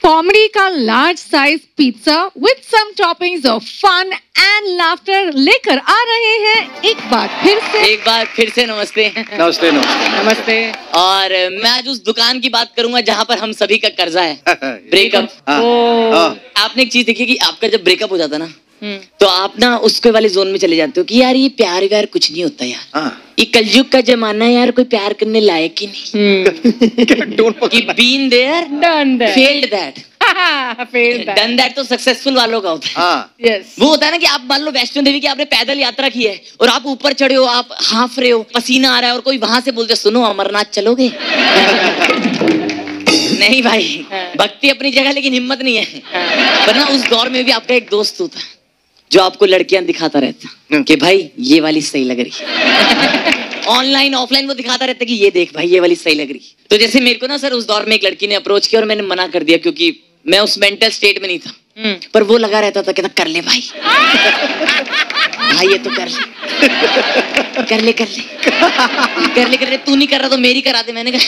Comedy का large size pizza with some toppings of fun and laughter लेकर आ रहे हैं एक बार फिर से नमस्ते। नमस्ते नमस्ते नमस्ते। और मैं आज उस दुकान की बात करूंगा जहां पर हम सभी का कर्जा है, ब्रेकअप। आपने एक चीज देखी कि आपका जब ब्रेकअप हो जाता ना तो आप ना उसके वाले जोन में चले जाते हो कि यार ये प्यार व्यार कुछ नहीं होता यार, ये कलयुग का जमाना है यार, कोई प्यार करने लायक ही नहीं। कि been there Done that. Failed that, Failed that. Done that तो सक्सेसफुल वालों का होता है। Yes. वो होता है ना कि आप मान लो वैष्णो देवी की आपने पैदल यात्रा की है और आप ऊपर चढ़े हो, आप हाफ रहे हो, पसीना आ रहा है और कोई वहां से बोलते सुनो अमरनाथ चलोगे। नहीं भाई, भक्ति अपनी जगह लेकिन हिम्मत नहीं है। वरना उस दौर में भी आपका एक दोस्त होता है जो आपको लड़कियां दिखाता रहता कि भाई ये वाली सही लग रही है। ऑनलाइन ऑफलाइन वो दिखाता रहता कि ये देख भाई ये वाली सही लग रही है। तो जैसे मेरे को ना सर उस दौर में एक लड़की ने अप्रोच किया और मैंने मना कर दिया क्योंकि मैं उस मेंटल स्टेट में नहीं था। पर वो लगा रहता था कहता कर ले भाई, भाई ये तो कर ले तू नहीं कर रहा तो मेरी करा दे। मैंने कहा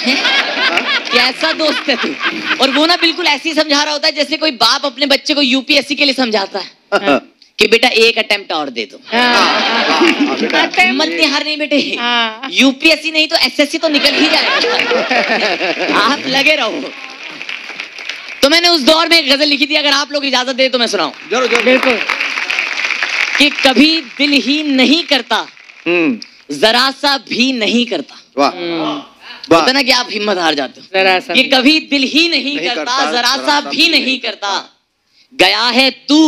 कैसा दोस्त है तू। और वो ना बिल्कुल ऐसे ही समझा रहा होता है जैसे कोई बाप अपने बच्चे को यूपीएससी के लिए समझाता है कि बेटा एक अटेम्प्ट और दे दो, हिम्मत नहीं हारनी बेटे, यूपीएससी नहीं तो एसएससी तो निकल ही जाएगा, आप लगे रहो। तो मैंने उस दौर में एक गजल लिखी थी, अगर आप लोग इजाजत दे तो मैं सुनाऊं। जरूर बिल्कुल। कि कभी दिल ही नहीं करता, जरा सा भी नहीं करता। वाह होता ना कि आप हिम्मत हार जाते हो। जरा सा कि कभी दिल ही नहीं करता, जरा सा भी नहीं करता, गया है तू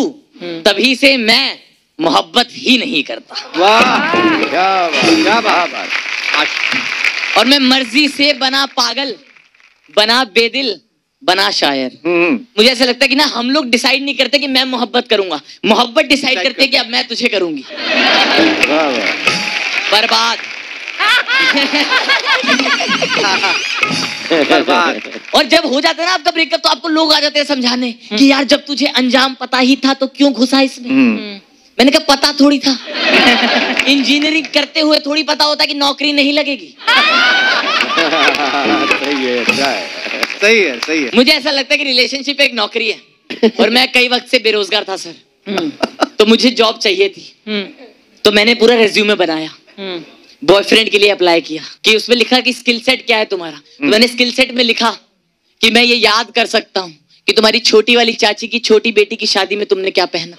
तभी से मैं मोहब्बत ही नहीं करता। वाह क्या बात। और मैं मर्जी से बना पागल, बना बेदिल, बना शायर। मुझे ऐसा लगता है कि ना हम लोग डिसाइड नहीं करते कि मैं मोहब्बत करूंगा, मोहब्बत डिसाइड करते कि अब मैं तुझे करूंगी। बर्बाद। और जब हो जाता है ना आपका ब्रेकअप तो आपको लोग आ जाते हैं समझाने कि यार जब तुझे अंजाम पता ही था तो क्यों घुसा इसमें। मैंने कहा पता थोड़ी था, इंजीनियरिंग करते हुए थोड़ी पता होता कि नौकरी नहीं लगेगी। सही है। मुझे ऐसा लगता है कि रिलेशनशिप एक नौकरी है और मैं कई वक्त से बेरोजगार था सर। तो मुझे जॉब चाहिए थी तो मैंने पूरा रेज्यूमे बनाया, बॉयफ्रेंड के लिए अप्लाई किया कि उसमें लिखा कि स्किल सेट क्या है तुम्हारा। तो मैंने स्किल सेट में लिखा कि मैं ये याद कर सकता हूँ कि तुम्हारी छोटी वाली चाची की छोटी बेटी की शादी में तुमने क्या पहना।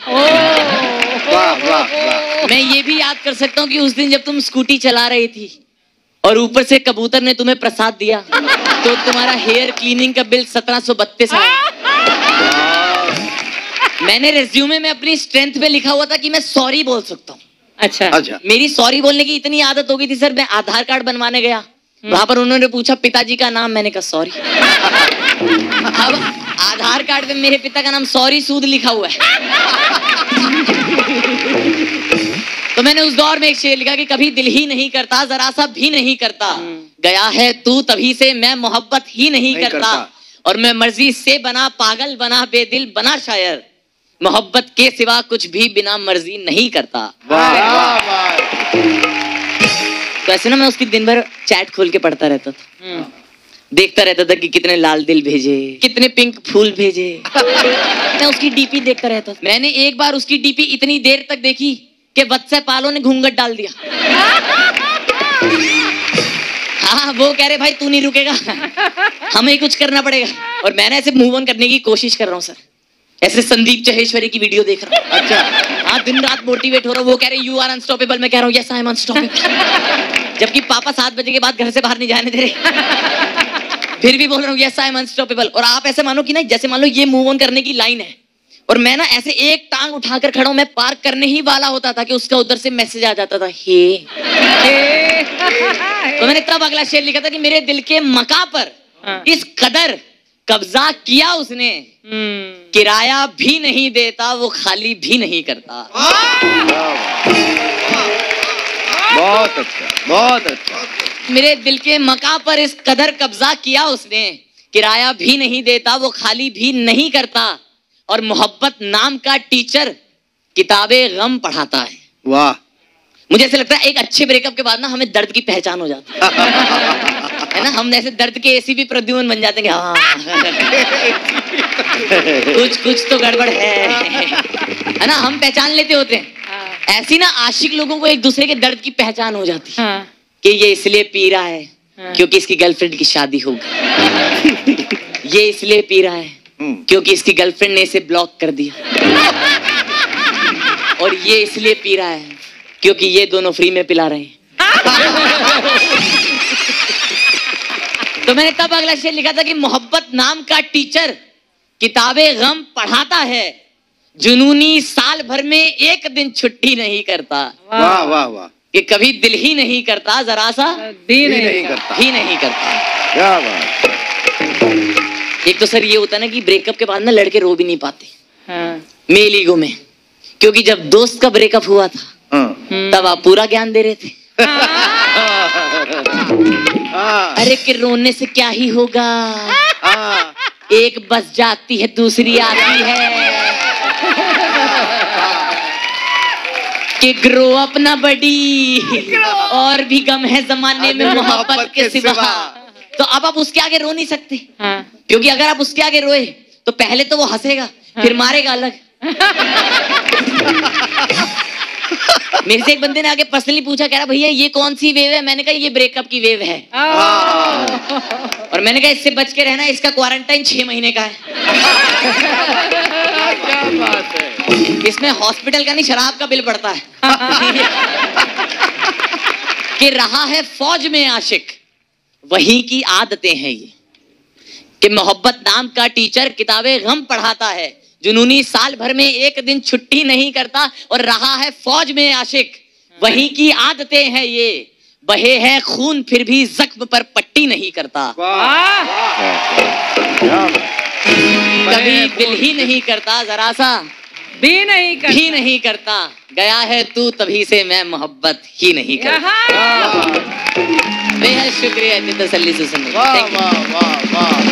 वाह। मैं ये भी याद कर सकता हूँ कि उस दिन जब तुम स्कूटी चला रही थी और ऊपर से कबूतर ने तुम्हें प्रसाद दिया तो तुम्हारा हेयर क्लीनिंग का बिल 1732 आया। मैंने रेज्यूमे में अपनी स्ट्रेंथ पे लिखा हुआ था कि मैं सॉरी बोल सकता हूँ। अच्छा। मेरी सॉरी बोलने की इतनी आदत हो गई थी सर, मैं आधार कार्ड बनवाने गया, वहां पर उन्होंने पूछा पिताजी का नाम, मैंने कहा सॉरी। अब आधार कार्ड पे मेरे पिता का नाम सॉरी सूद लिखा हुआ है। तो मैंने उस दौर में एक शेर लिखा कि कभी दिल ही नहीं करता, जरा सा भी नहीं करता, गया है तू तभी से मैं मोहब्बत ही नहीं करता, और मैं मर्जी से बना पागल, बना बेदिल, बना शायर, मोहब्बत के सिवा कुछ भी बिना मर्जी नहीं करता। तो ऐसे ना मैं उसकी दिन भर चैट खोल के पढ़ता रहता था, देखता रहता था कि कितने लाल दिल भेजे, कितने पिंक फूल भेजे। मैं उसकी डीपी देखता रहता था। मैंने एक बार उसकी डीपी इतनी देर तक देखी कि वत्स्य पालो ने घूंघट डाल दिया। हाँ, वो कह रहे भाई तू नहीं रुकेगा, हमें कुछ करना पड़ेगा। और मैंने ऐसे मूव ऑन करने की कोशिश कर रहा हूँ सर, ऐसे संदीप चहेश्वरी की वीडियो देख रहा हूँ। अच्छा। हाँ, दिन रात मोटिवेट हो रहा हूँ। वो कह रहे यू आर अनस्टॉपेबल, मैं कह रहा हूँ यस आई एम अनस्टॉपेबल। जबकि पापा 7 बजे के बाद घर से बाहर नहीं जाने दे रहे, फिर भी बोल रहा हूँ यस आई एम अनस्टॉपेबल। और आप ऐसे मानो कि ना जैसे मान लो ये मूव ऑन करने की लाइन है और मैं ना ऐसे एक टांग उठाकर खड़ा हूं, मैं पार्क करने ही वाला होता था कि उसका उधर से मैसेज आ जाता था हे। तो मैंने तब अगला शेर लिखा था कि मेरे दिल के मका पर इस कदर कब्जा किया उसने, किराया भी नहीं देता, वो खाली भी नहीं करता। बहुत अच्छा। मेरे दिल के मका पर इस कदर कब्जा किया उसने, किराया भी नहीं देता, वो खाली भी नहीं करता, और मोहब्बत नाम का टीचर किताबे गम पढ़ाता है। वाह। मुझे ऐसा लगता है एक अच्छे ब्रेकअप के बाद ना हमें दर्द की पहचान हो जाती है। है ना, हम ऐसे दर्द के एसी भी प्रद्युमन बन जाते हैं। हाँ कुछ तो गड़बड़ है ना, हम पहचान लेते होते हैं। ऐसी ना आशिक लोगों को एक दूसरे के दर्द की पहचान हो जाती है कि ये इसलिए पी रहा है क्योंकि इसकी गर्लफ्रेंड की शादी होगी, ये इसलिए पी रहा है क्योंकि इसकी गर्लफ्रेंड ने इसे ब्लॉक कर दिया, और ये इसलिए पी रहा है क्योंकि ये दोनों फ्री में पिला रहे हैं। तो मैंने तब अगला शेर लिखा था कि मोहब्बत नाम का टीचर किताबें गम पढ़ाता है, जुनूनी साल भर में एक दिन छुट्टी नहीं करता। वाह वाह वाह, कि कभी दिल ही नहीं करता, जरा सा ही नहीं करता। क्या बात। एक तो सर ये होता है ना कि ब्रेकअप के बाद ना लड़के रो भी नहीं पाते मेल ईगो में, क्योंकि जब दोस्त का ब्रेकअप हुआ था तब आप पूरा ज्ञान दे रहे थे। अरे कि रोने से क्या ही होगा, एक बस जाती है दूसरी आती है, कि ग्रो अप ना बड़ी, और भी गम है जमाने में मोहब्बत के सिवा। तो अब आप उसके आगे रो नहीं सकते, क्योंकि अगर आप उसके आगे रोए तो पहले तो वो हंसेगा फिर मारेगा अलग। मेरे से एक बंदे ने आगे पर्सनली पूछा, कह रहा भैया ये कौन सी वेव है? मैंने कहा ये ब्रेकअप की वेव है। और मैंने कहा इससे बच के रहना, इसका क्वारंटाइन 6 महीने का है। क्या बात है। इसमें हॉस्पिटल का नहीं शराब का बिल पड़ता है। कि रहा है फौज में आशिक, वहीं की आदतें हैं ये, कि मोहब्बत नाम का टीचर किताबें गम पढ़ाता है, जुनूनी साल भर में एक दिन छुट्टी नहीं करता, और रहा है फौज में आशिक, वहीं की आदतें हैं ये, बहे है खून फिर भी जख्म पर पट्टी नहीं करता। कभी दिल ही नहीं करता, जरा सा भी नहीं करता, गया है तू तभी से मैं मोहब्बत ही नहीं करता। बेहद शुक्रिया इतनी तसल्ली से सुनने। वाह वाह वाह वाह।